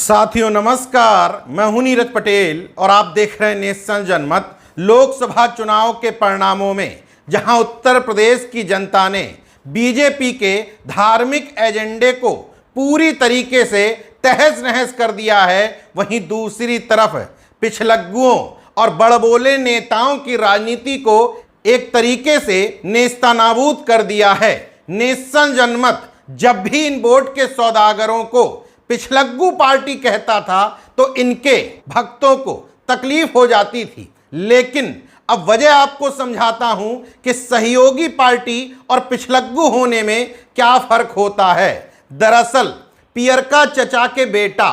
साथियों नमस्कार, मैं हूं नीरज पटेल और आप देख रहे हैं नेशन जनमत। लोकसभा चुनाव के परिणामों में जहां उत्तर प्रदेश की जनता ने बीजेपी के धार्मिक एजेंडे को पूरी तरीके से तहस नहस कर दिया है, वहीं दूसरी तरफ पिछलग्गुओं और बड़बोले नेताओं की राजनीति को एक तरीके से नेस्तनाबूद कर दिया है। नेशन जनमत जब भी इन वोट के सौदागरों को पिछलग्गू पार्टी कहता था तो इनके भक्तों को तकलीफ हो जाती थी, लेकिन अब वजह आपको समझाता हूं कि सहयोगी पार्टी और पिछलग्गू होने में क्या फर्क होता है। दरअसल पियरका चचा के बेटा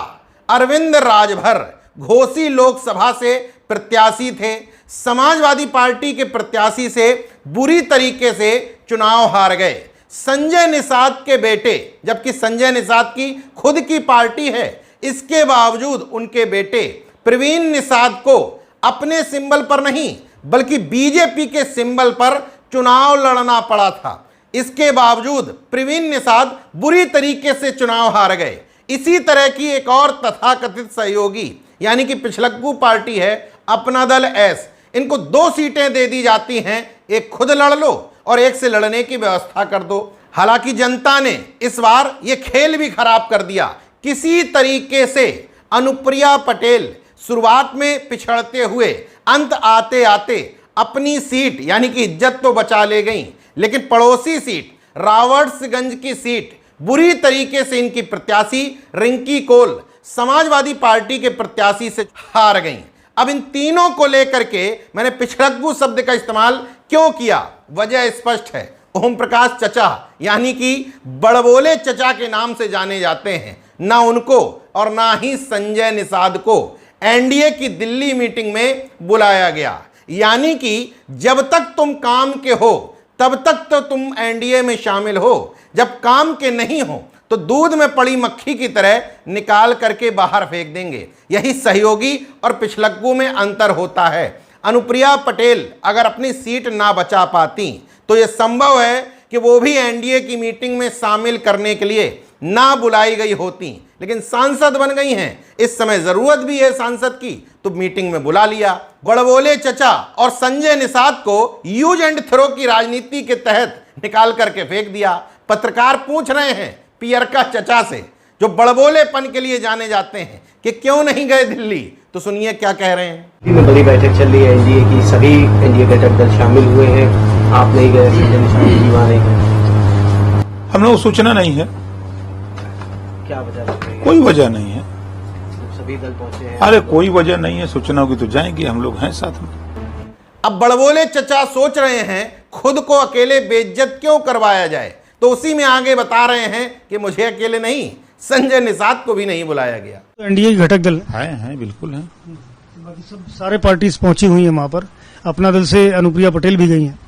अरविंद राजभर घोसी लोकसभा से प्रत्याशी थे। समाजवादी पार्टी के प्रत्याशी से बुरी तरीके से चुनाव हार गए। संजय निषाद के बेटे, जबकि संजय निषाद की खुद की पार्टी है, इसके बावजूद उनके बेटे प्रवीण निषाद को अपने सिंबल पर नहीं बल्कि बीजेपी के सिंबल पर चुनाव लड़ना पड़ा था। इसके बावजूद प्रवीण निषाद बुरी तरीके से चुनाव हार गए। इसी तरह की एक और तथाकथित सहयोगी यानी कि पिछलग्गू पार्टी है अपना दल एस। इनको 2 सीटें दे दी जाती हैं, एक खुद लड़ लो और एक से लड़ने की व्यवस्था कर दो। हालांकि जनता ने इस बार ये खेल भी खराब कर दिया। किसी तरीके से अनुप्रिया पटेल शुरुआत में पिछड़ते हुए अंत आते आते अपनी सीट यानी कि इज्जत तो बचा ले गई, लेकिन पड़ोसी सीट रावर्ट्सगंज की सीट बुरी तरीके से इनकी प्रत्याशी रिंकी कौल समाजवादी पार्टी के प्रत्याशी से हार गई। अब इन तीनों को लेकर के मैंने पिछलग्गू शब्द का इस्तेमाल क्यों किया, वजह स्पष्ट है। ओम प्रकाश चचा यानी कि बड़बोले चचा के नाम से जाने जाते हैं। ना उनको और ना ही संजय निषाद को एनडीए की दिल्ली मीटिंग में बुलाया गया। यानी कि जब तक तुम काम के हो तब तक तो तुम एनडीए में शामिल हो, जब काम के नहीं हो तो दूध में पड़ी मक्खी की तरह निकाल करके बाहर फेंक देंगे। यही सहयोगी और पिछलग्गू में अंतर होता है। अनुप्रिया पटेल अगर अपनी सीट ना बचा पाती तो यह संभव है कि वो भी एनडीए की मीटिंग में शामिल करने के लिए ना बुलाई गई होती, लेकिन सांसद बन गई हैं। इस समय जरूरत भी है सांसद की, तो मीटिंग में बुला लिया। बड़बोले चचा और संजय निषाद को यूज एंड थ्रो की राजनीति के तहत निकाल करके फेंक दिया। पत्रकार पूछ रहे हैं पियरका चचा से, जो बड़बोलेपन के लिए जाने जाते हैं, कि क्यों नहीं गए दिल्ली, तो सुनिए क्या कह रहे हैं। बड़ी बैठक चल रही है एनडीए की, सभी एनडीए घटक दल शामिल हुए हैं, आप नहीं गए, नहीं गए। हम लोग सूचना नहीं है, क्या वजह? कोई वजह नहीं है, सभी दल पहुंचे हैं। अरे कोई वजह नहीं है, सूचना होगी तो जाएंगे, हम लोग हैं साथ में। अब बड़बोले चचा सोच रहे हैं खुद को अकेले बेइज्जत क्यों करवाया जाए, तो उसी में आगे बता रहे हैं कि मुझे अकेले नहीं, संजय निषाद को भी नहीं बुलाया गया। तो एनडीए घटक दल हैं बिल्कुल हैं। बाकी सब सारे पार्टीज पहुंची हुई हैं वहां पर। अपना दल से अनुप्रिया पटेल भी गई हैं।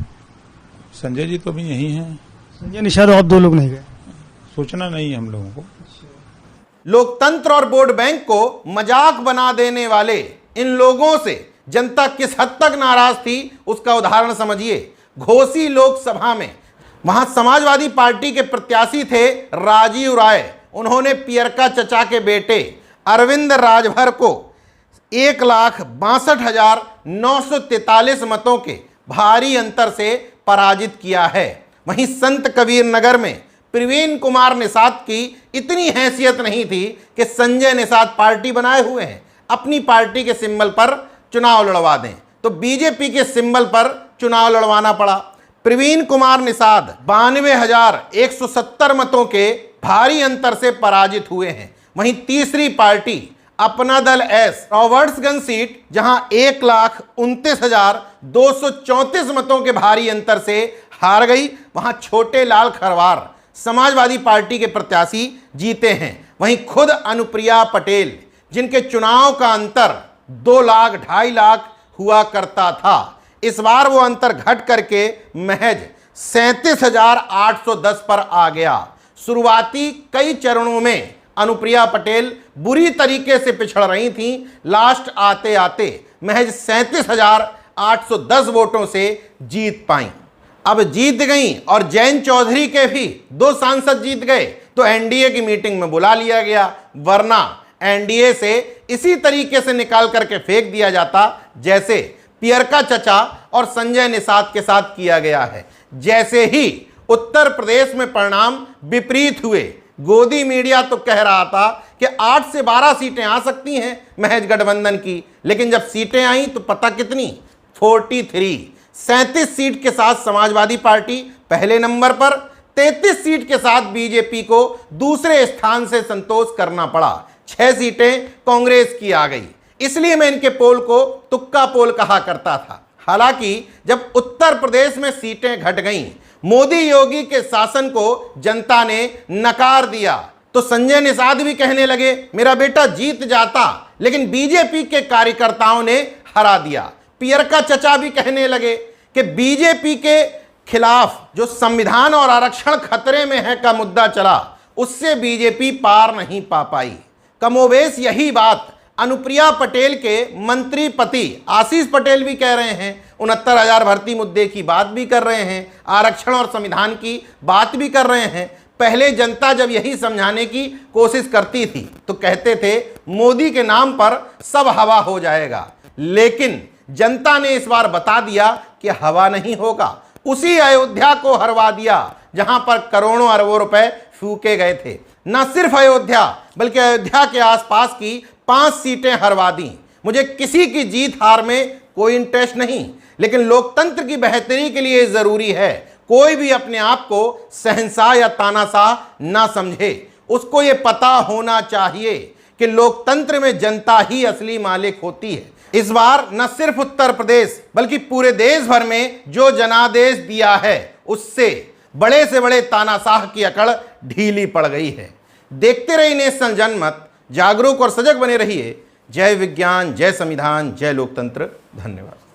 संजय जी तो अभी यही हैं। संजय निषाद और 2 लोग नहीं गए। सूचना नहीं है हम लोगों को। लोकतंत्र और वोट बैंक को मजाक बना देने वाले इन लोगों से जनता किस हद तक नाराज थी उसका उदाहरण समझिए। घोसी लोकसभा में वहां समाजवादी पार्टी के प्रत्याशी थे राजीव राय। उन्होंने पियरका चचा के बेटे अरविंद राजभर को 1,62,943 मतों के भारी अंतर से पराजित किया है। वहीं संत कबीर नगर में प्रवीण कुमार निषाद की इतनी हैसियत नहीं थी कि संजय निषाद पार्टी बनाए हुए हैं, अपनी पार्टी के सिंबल पर चुनाव लड़वा दें, तो बीजेपी के सिंबल पर चुनाव लड़वाना पड़ा। प्रवीण कुमार निषाद 92,170 मतों के भारी अंतर से पराजित हुए हैं। वहीं तीसरी पार्टी अपना दल एस रावर्ट्सगंज सीट, जहां 1,29,234 मतों के भारी अंतर से हार गई, वहां छोटे लाल खरवार समाजवादी पार्टी के प्रत्याशी जीते हैं। वहीं खुद अनुप्रिया पटेल, जिनके चुनाव का अंतर 2 लाख 2.5 लाख हुआ करता था, इस बार वो अंतर घट करके महज 37,810 पर आ गया। शुरुआती कई चरणों में अनुप्रिया पटेल बुरी तरीके से पिछड़ रही थीं, लास्ट आते आते महज 37,810 वोटों से जीत पाई। अब जीत गई और जैन चौधरी के भी 2 सांसद जीत गए, तो एनडीए की मीटिंग में बुला लिया गया, वरना एनडीए से इसी तरीके से निकाल करके फेंक दिया जाता जैसे पियरका चचा और संजय निषाद के साथ किया गया है। जैसे ही उत्तर प्रदेश में परिणाम विपरीत हुए, गोदी मीडिया तो कह रहा था कि 8 से 12 सीटें आ सकती हैं महज गठबंधन की, लेकिन जब सीटें आई तो पता कितनी, 43। 37 सीट के साथ समाजवादी पार्टी पहले नंबर पर, 33 सीट के साथ बीजेपी को दूसरे स्थान से संतोष करना पड़ा। 6 सीटें कांग्रेस की आ गई। इसलिए मैं इनके पोल को तुक्का पोल कहा करता था। हालांकि जब उत्तर प्रदेश में सीटें घट गईं, मोदी योगी के शासन को जनता ने नकार दिया, तो संजय निषाद भी कहने लगे मेरा बेटा जीत जाता, लेकिन बीजेपी के कार्यकर्ताओं ने हरा दिया। पियरका चचा भी कहने लगे कि बीजेपी के खिलाफ जो संविधान और आरक्षण खतरे में है का मुद्दा चला, उससे बीजेपी पार नहीं पा पाई। कमोवेश यही बात अनुप्रिया पटेल के मंत्री पति आशीष पटेल भी कह रहे हैं। 69,000 भर्ती मुद्दे की बात भी कर रहे हैं, आरक्षण और संविधान की बात भी कर रहे हैं। पहले जनता जब यही समझाने की कोशिश करती थी तो कहते थे मोदी के नाम पर सब हवा हो जाएगा, लेकिन जनता ने इस बार बता दिया कि हवा नहीं होगा। उसी अयोध्या को हरवा दिया जहां पर करोड़ों अरबों रुपए फूके गए थे। न सिर्फ अयोध्या बल्कि अयोध्या के आसपास की 5 सीटें हरवा दी। मुझे किसी की जीत हार में कोई इंटरेस्ट नहीं, लेकिन लोकतंत्र की बेहतरी के लिए जरूरी है कोई भी अपने आप को शहंशाह या तानाशाह ना समझे। उसको ये पता होना चाहिए कि लोकतंत्र में जनता ही असली मालिक होती है। इस बार न सिर्फ उत्तर प्रदेश बल्कि पूरे देश भर में जो जनादेश दिया है, उससे बड़े से बड़े तानाशाह की अकड़ ढीली पड़ गई है। देखते रहिए नेशनल जनमत, जागरूक और सजग बने रहिए। जय विज्ञान, जय संविधान, जय लोकतंत्र। धन्यवाद।